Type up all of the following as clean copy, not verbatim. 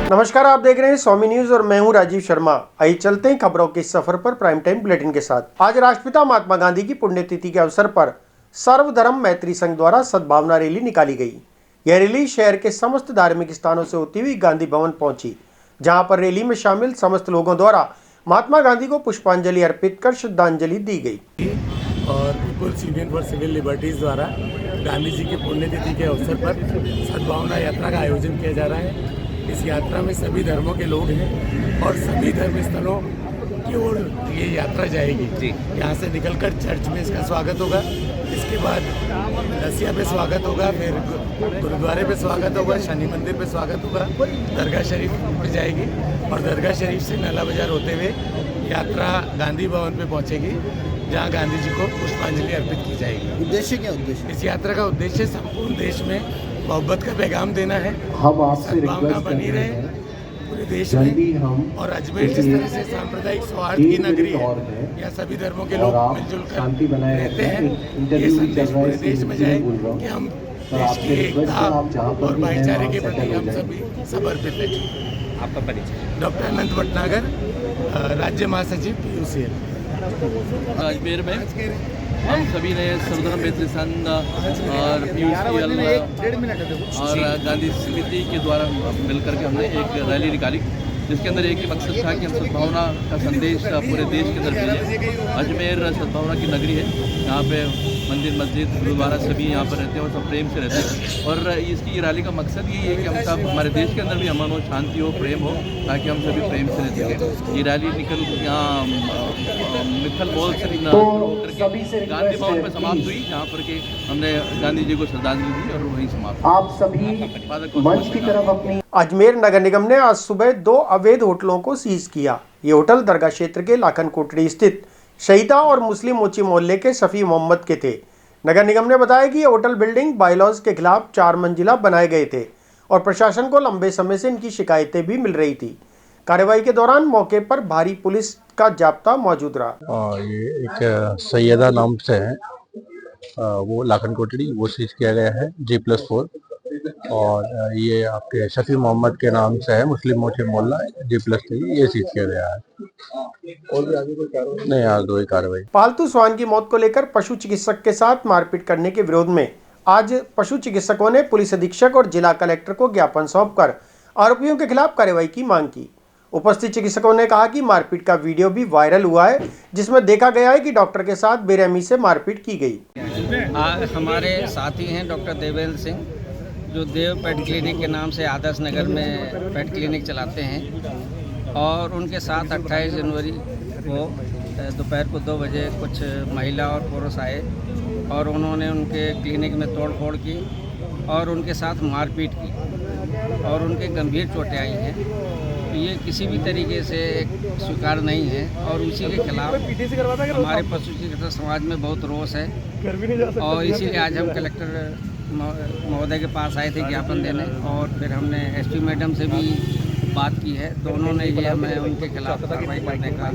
नमस्कार, आप देख रहे हैं स्वामी न्यूज और मैं हूं राजीव शर्मा। आइए चलते हैं खबरों के सफर पर प्राइम टाइम बुलेटिन के साथ। आज राष्ट्रपिता महात्मा गांधी की पुण्यतिथि के अवसर पर सर्वधर्म मैत्री संघ द्वारा सद्भावना रैली निकाली गई। यह रैली शहर के समस्त धार्मिक स्थानों से होती हुई गांधी भवन पहुंची, जहां पर रैली में शामिल समस्त लोगों द्वारा महात्मा गांधी को पुष्पांजलि अर्पित कर श्रद्धांजलि दी गई। और people's union for civil liberties द्वारा गांधी जी की पुण्यतिथि के अवसर पर सद्भावना यात्रा का आयोजन किया जा रहा है। इस यात्रा में सभी धर्मों के लोग हैं और सभी धर्म स्थलों की ओर ये यात्रा जाएगी। यहाँ से निकलकर चर्च में इसका स्वागत होगा, इसके बाद लसिया पे स्वागत होगा, फिर गुरुद्वारे पे स्वागत होगा, शनि मंदिर पे स्वागत होगा, दरगाह शरीफ पे जाएगी और दरगाह शरीफ से नाला बाजार होते हुए यात्रा गांधी भवन पे पहुँचेगी, जहाँ गांधी जी को पुष्पांजलि अर्पित की जाएगी। उद्देश्य क्या उद्देश्य? इस यात्रा का उद्देश्य संपूर्ण देश में मोहब्बत का पैगाम देना है। हम आपसे सद्भावना बनी रहे पूरे देश में और अजमेर जिस तरह से सांप्रदायिक सौहार्द की नगरी है, या सभी धर्मों के लोग मिलजुल कर रहते हैं, ये संदेश पूरे देश में जाए कि हम देश की एकता और भाईचारे के प्रति हम सभी समर्पित हैं। आपका परिचय? डॉक्टर अनंत भटनागर, राज्य महासचिव PUCL। अजमेर में हम सभी ने सर्वधर्म मैत्री संघ और PUCL और गांधी समिति के द्वारा मिलकर के हमने एक रैली निकाली, जिसके अंदर एक ही मकसद था कि हम सद्भावना का संदेश पूरे देश के अंदर भेजें। अजमेर सद्भावना की नगरी है, यहाँ पे मंदिर मस्जिद गुरुद्वारा सभी यहाँ पर रहते हैं और सब प्रेम से रहते हैं। और इसकी रैली का मकसद यही है कि हम सब हमारे देश के अंदर भी अमन हो, शांति हो, प्रेम हो, ताकि हम सभी प्रेम से रह सकें। ये रैली निकल यहाँ मित्तल मॉल से गांधी भवन पर समाप्त हुई, जहाँ पर कि हमने गांधी जी को श्रद्धांजलि दी और वहीं समाप्त। आप सभी मंच की तरफ अपनी। अजमेर नगर निगम ने आज सुबह 2 अवैध होटलों को सीज किया। ये होटल दरगाह क्षेत्र के लाखन कोटड़ी स्थित शहीदा और मुस्लिम मोची मोहल्ले के शफी मोहम्मद के थे। नगर निगम ने बताया कि ये होटल बिल्डिंग बायलॉज के खिलाफ 4 मंजिला बनाए गए थे और प्रशासन को लंबे समय से इनकी शिकायतें भी मिल रही थी। कार्रवाई के दौरान मौके पर भारी पुलिस का जाब्ता मौजूद रहा। ये एक सैयदा नाम से है, वो लाखन कोटड़ी, वो सीज किया गया है G+4। और ये आपके शफी मोहम्मद के नाम से है, मुस्लिम मोचे मोहल्ला G+3, ये सीज किया गया है। और भी आगे कोई कार्रवाई नहीं? आज 2 ही कार्रवाई। पालतू श्वान की मौत को लेकर पशु चिकित्सक के साथ मारपीट करने के विरोध में आज पशु चिकित्सकों ने पुलिस अधीक्षक और जिला कलेक्टर को ज्ञापन सौंपकर आरोपियों के खिलाफ कार्रवाई की मांग की। उपस्थित चिकित्सकों ने कहा कि मारपीट का वीडियो भी वायरल हुआ है, जिसमें देखा गया है कि डॉक्टर के साथ बेरहमी से मारपीट की गई। हमारे साथी हैं डॉक्टर देवेंद्र सिंह, जो देव पेट क्लिनिक के नाम से आदर्श नगर में पेट क्लिनिक चलाते हैं, और उनके साथ 28 जनवरी को दोपहर को 2 बजे कुछ महिला और पुरुष आए और उन्होंने उनके क्लिनिक में तोड़ फोड़ की और उनके साथ मारपीट की और उनके गंभीर चोटें आई हैं। तो ये किसी भी तरीके से स्वीकार नहीं है और उसी के खिलाफ हमारे पशु चिकित्सक समाज में बहुत रोष है और इसीलिए आज हम कलेक्टर महोदय के पास आए थे ज्ञापन देने, और फिर हमने SP मैडम से भी बात की है, तो उन्होंने ये हमें उनके खिलाफ कार्रवाई करने का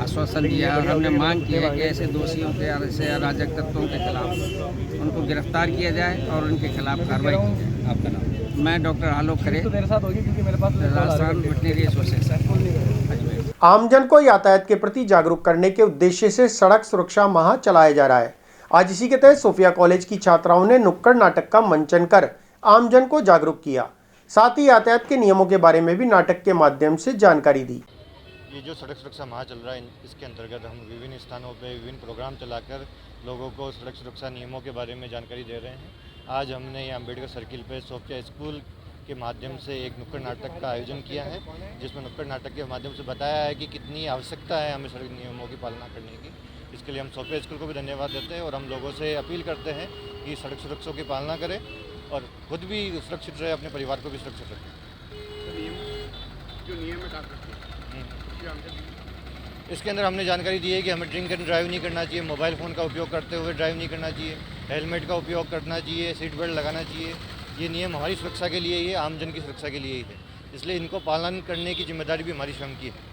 आश्वासन दिया और हमने मांग की है कि ऐसे दोषियों के, ऐसे अराजक तत्वों के खिलाफ उनको गिरफ्तार किया जाए और उनके खिलाफ कार्रवाई की जाए। आपका नाम? मैं डॉक्टर आलोक खरे, राजस्थान वेटनरी एसोसिएशन। आमजन को यातायात के प्रति जागरूक करने के उद्देश्य से सड़क सुरक्षा माह चलाया जा रहा है। आज इसी के तहत सोफिया कॉलेज की छात्राओं ने नुक्कड़ नाटक का मंचन कर आमजन को जागरूक किया। साथ ही यातायात के नियमों के बारे में भी नाटक के माध्यम से जानकारी दी। ये जो सड़क सुरक्षा माह चल रहा है, इसके अंतर्गत हम विभिन्न स्थानों पर विभिन्न प्रोग्राम चलाकर लोगों को सड़क सुरक्षा नियमों के बारे में जानकारी दे रहे हैं। आज हमने यहाँ अम्बेडकर सर्किल पर सोफिया स्कूल के माध्यम से एक नुक्कड़ नाटक का आयोजन किया है, जिसमें नुक्कड़ नाटक के माध्यम से बताया है कि कितनी आवश्यकता है हमें सड़क नियमों की पालना करने की। इसके लिए हम सोफिया स्कूल को भी धन्यवाद देते हैं और हम लोगों से अपील करते हैं कि सड़क सुरक्षा की पालना करें और खुद भी सुरक्षित रहे, अपने परिवार को भी सुरक्षित रखें। जो नियम में काम करते हैं, इसके अंदर हमने जानकारी दी है कि हमें ड्रिंक एंड ड्राइव नहीं करना चाहिए, मोबाइल फ़ोन का उपयोग करते हुए ड्राइव नहीं करना चाहिए, हेलमेट का उपयोग करना चाहिए, सीट बेल्ट लगाना चाहिए। ये नियम हमारी सुरक्षा के लिए ही है, आमजन की सुरक्षा के लिए ही है, इसलिए इनको पालन करने की जिम्मेदारी भी हमारी स्वयं की है।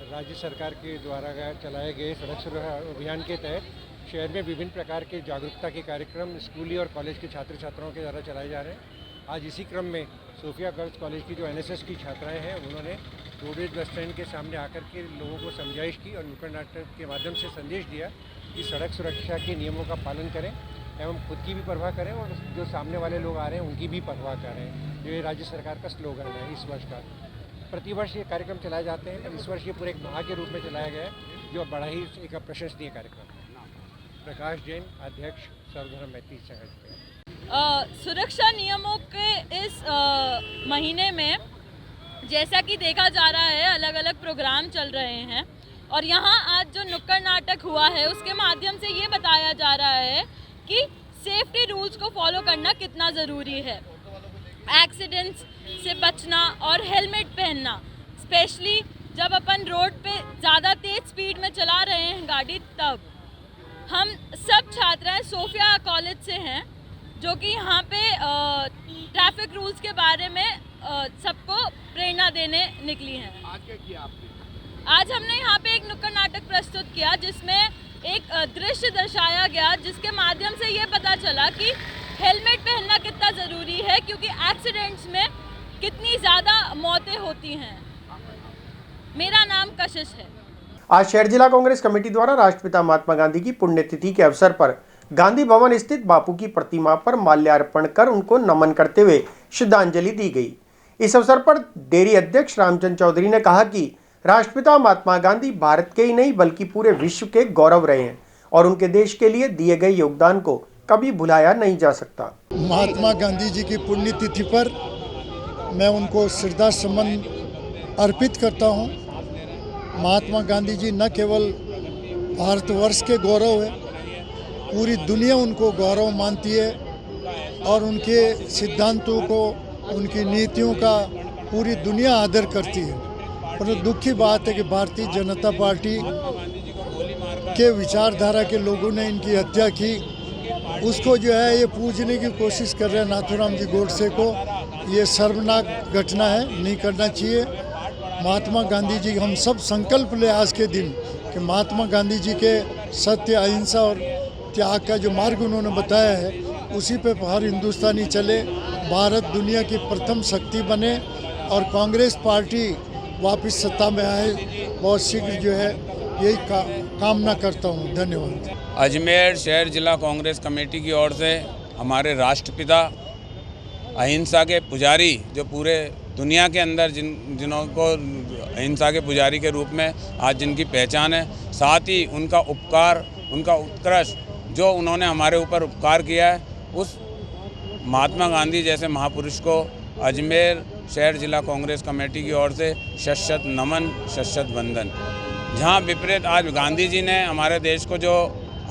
राज्य सरकार के द्वारा चलाए गए सड़क सुरक्षा अभियान के तहत शहर में विभिन्न प्रकार के जागरूकता के कार्यक्रम स्कूली और कॉलेज के छात्र छात्राओं के द्वारा चलाए जा रहे हैं। आज इसी क्रम में सोफिया गर्ल्स कॉलेज की जो एनएसएस की छात्राएं हैं उन्होंने रोडवेज बस स्टैंड के सामने आकर के लोगों को समझाइश की और नुक्कड़ नाटक के माध्यम से संदेश दिया कि सड़क सुरक्षा के नियमों का पालन करें एवं खुद की भी परवाह करें और जो सामने वाले लोग आ रहे हैं उनकी भी परवाह करें। ये राज्य सरकार का स्लोगन है इस वर्ष का। प्रतिवर्ष ये कार्यक्रम चलाए जाते हैं, इस वर्ष ये पूरे एक माह के रूप में चलाया गया है जो बड़ा ही एक प्रशंसनीय कार्यक्रम है। प्रकाश जैन, अध्यक्ष सर्वधर्म मैत्री संघ। सुरक्षा नियमों के इस महीने में जैसा कि देखा जा रहा है अलग अलग प्रोग्राम चल रहे हैं और यहाँ आज जो नुक्कड़ नाटक हुआ है उसके माध्यम से ये बताया जा रहा है कि सेफ्टी रूल्स को फॉलो करना कितना ज़रूरी है। एक्सीडेंट्स से बचना और हेलमेट पहनना, स्पेशली जब अपन रोड पे ज़्यादा तेज़ स्पीड में चला रहे हैं गाड़ी, तब हम सब छात्राएं सोफिया कॉलेज से हैं जो कि यहाँ पे ट्रैफिक रूल्स के बारे में सबको प्रेरणा देने निकली हैं। आज क्या किया आपने? आज हमने यहाँ पे एक नुक्कड़ नाटक प्रस्तुत किया जिसमें एक दृश्य दर्शाया गया जिसके माध्यम से ये पता चला कि हेलमेट पहनना कितना ज़रूरी है क्योंकि एक्सीडेंट्स में कितनी ज़्यादा मौतें होती हैं। मेरा नाम कशिश है। आज शहर जिला कांग्रेस कमेटी द्वारा राष्ट्रपिता महात्मा गांधी की पुण्यतिथि के अवसर पर गांधी भवन स्थित बापू की प्रतिमा पर माल्यार्पण कर उनको नमन करते हुए श्रद्धांजलि दी गई। इस अवसर पर डेयरी अध्यक्ष रामचंद्र चौधरी ने कहा कि राष्ट्रपिता महात्मा गांधी भारत के ही नहीं बल्कि पूरे विश्व के गौरव रहे हैं और उनके देश के लिए दिए गए योगदान को कभी भुलाया नहीं जा सकता। महात्मा गांधी जी की पुण्यतिथि पर मैं उनको श्रद्धा सुमन अर्पित करता हूं। महात्मा गांधी जी न केवल भारतवर्ष के गौरव है, पूरी दुनिया उनको गौरव मानती है और उनके सिद्धांतों को, उनकी नीतियों का पूरी दुनिया आदर करती है। पर दुख की बात है कि भारतीय जनता पार्टी के विचारधारा के लोगों ने इनकी हत्या की। उसको जो है ये पूजने की कोशिश कर रहे हैं नाथूराम जी गोडसे को। ये शर्मनाक घटना है, नहीं करना चाहिए। महात्मा गांधी जी, हम सब संकल्प ले आज के दिन कि महात्मा गांधी जी के सत्य, अहिंसा और त्याग का जो मार्ग उन्होंने बताया है उसी पे हर हिंदुस्तानी चले, भारत दुनिया की प्रथम शक्ति बने और कांग्रेस पार्टी वापस सत्ता में आए बहुत शीघ्र जो है, यही कामना करता हूँ। धन्यवाद। अजमेर शहर जिला कांग्रेस कमेटी की ओर से हमारे राष्ट्रपिता अहिंसा के पुजारी, जो पूरे दुनिया के अंदर जिन्हों को अहिंसा के पुजारी के रूप में आज जिनकी पहचान है, साथ ही उनका उपकार, उनका उत्कृष्ट जो उन्होंने हमारे ऊपर उपकार किया है, उस महात्मा गांधी जैसे महापुरुष को अजमेर शहर जिला कांग्रेस कमेटी की ओर से शत नमन, शत वंदन। जहां विपरीत आज गांधी जी ने हमारे देश को जो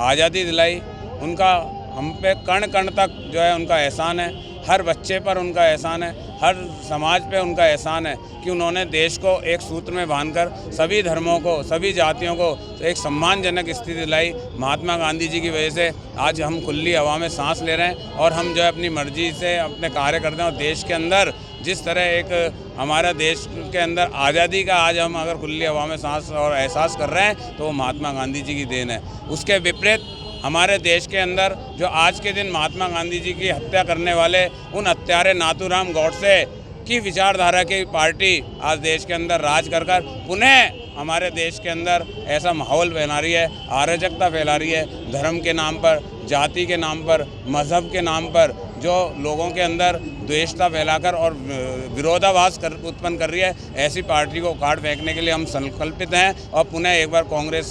आज़ादी दिलाई, उनका हम पे कण कण तक जो है उनका एहसान है, हर बच्चे पर उनका एहसान है, हर समाज पे उनका एहसान है कि उन्होंने देश को एक सूत्र में बांधकर सभी धर्मों को, सभी जातियों को एक सम्मानजनक स्थिति दिलाई। महात्मा गांधी जी की वजह से आज हम खुली हवा में सांस ले रहे हैं और हम जो है अपनी मर्जी से अपने कार्य करते हैं और देश के अंदर जिस तरह एक हमारा देश के अंदर आज़ादी का आज हम अगर खुली हवा में सांस और एहसास कर रहे हैं तो वो महात्मा गांधी जी की देन है। उसके विपरीत हमारे देश के अंदर जो आज के दिन महात्मा गांधी जी की हत्या करने वाले उन हत्यारे नाथूराम गोडसे की विचारधारा की पार्टी आज देश के अंदर राज कर पुनः हमारे देश के अंदर ऐसा माहौल फैला रही है, अराजकता फैला रही है, धर्म के नाम पर, जाति के नाम पर, मज़हब के नाम पर जो लोगों के अंदर द्वेषता फैलाकर और विरोधाभास उत्पन्न कर रही है, ऐसी पार्टी को उखाड़ फेंकने के लिए हम संकल्पित हैं और पुनः एक बार कांग्रेस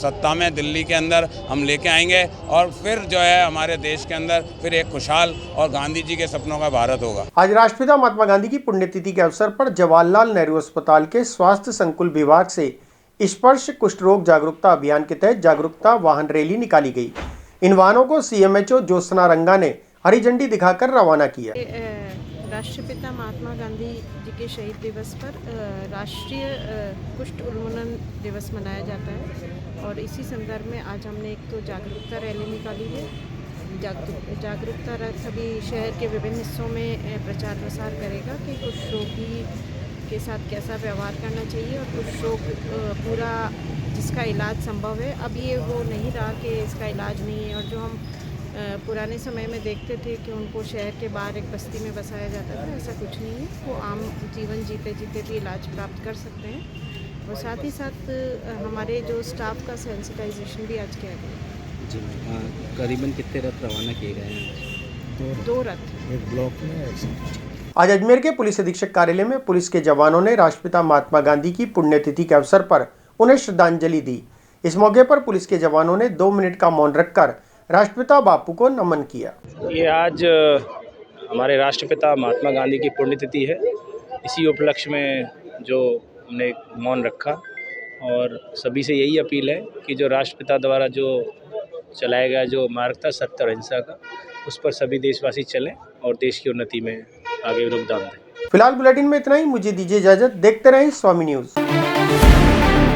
सत्ता में दिल्ली के अंदर हम लेके आएंगे और फिर जो है हमारे देश के अंदर फिर एक खुशहाल और गांधी जी के सपनों का भारत होगा। आज राष्ट्रपिता महात्मा गांधी की पुण्यतिथि के अवसर पर जवाहरलाल नेहरू अस्पताल के स्वास्थ्य संकुल विभाग से स्पर्श कुष्ठ रोग जागरूकता अभियान के तहत जागरूकता वाहन रैली निकाली गई। इन वाहनों को CMHO ज्योत्सना रंगा ने हरी झंडी दिखाकर रवाना किया। राष्ट्रपिता महात्मा गांधी जी के शहीद दिवस पर राष्ट्रीय कुष्ठ उन्मूलन दिवस मनाया जाता है और इसी संदर्भ में आज हमने एक तो जागरूकता रैली निकाली है। जागरूकता रथ अभी शहर के विभिन्न हिस्सों में प्रचार प्रसार करेगा कि कुष्ठ रोगी के साथ कैसा व्यवहार करना चाहिए और कुष्ठ रोग पूरा जिसका इलाज संभव है, अब ये वो नहीं रहा कि इसका इलाज नहीं है और जो हम पुराने समय में देखते थे कि उनको शहर के बाहर एक बस्ती में बसाया जाता था, ऐसा कुछ नहीं है। वो आम जीवन जीते जीते भी इलाज प्राप्त कर सकते हैं और साथ ही साथ हमारे जो स्टाफ का सेंसिटाइजेशन भी आज किया गया। जी, करीबन कितने रथ रवाना किए गए हैं? 2 रथ। एक ब्लॉक में। आज अजमेर के पुलिस अधीक्षक कार्यालय में पुलिस के जवानों ने राष्ट्रपिता महात्मा गांधी की पुण्यतिथि के अवसर पर उन्हें श्रद्धांजलि दी। इस मौके पर पुलिस के जवानों ने 2 मिनट का मौन रखकर राष्ट्रपिता बापू को नमन किया। ये आज हमारे राष्ट्रपिता महात्मा गांधी की पुण्यतिथि है। इसी उपलक्ष्य में जो हमने मौन रखा और सभी से यही अपील है कि जो राष्ट्रपिता द्वारा जो चलाया गया जो मार्ग था सत्य और अहिंसा का, उस पर सभी देशवासी चलें और देश की उन्नति में आगे योगदान दें। फिलहाल बुलेटिन में इतना ही। मुझे दीजिए इजाजत। देखते रहें स्वामी न्यूज़।